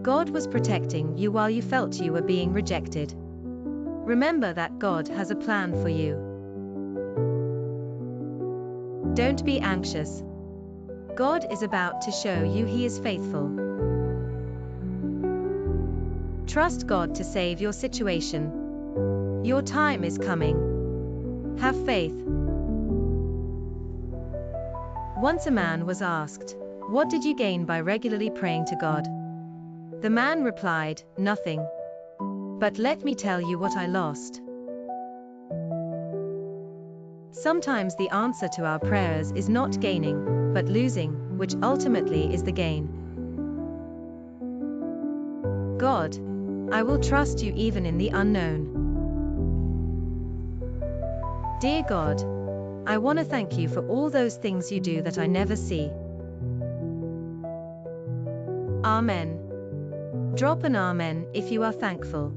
God was protecting you while you felt you were being rejected. Remember that God has a plan for you. Don't be anxious. God is about to show you He is faithful. Trust God to save your situation. Your time is coming. Have faith. Once a man was asked, "What did you gain by regularly praying to God?" The man replied, "Nothing. But let me tell you what I lost." Sometimes the answer to our prayers is not gaining, but losing, which ultimately is the gain. God, I will trust you even in the unknown. Dear God, I want to thank you for all those things you do that I never see. Amen. Drop an amen if you are thankful.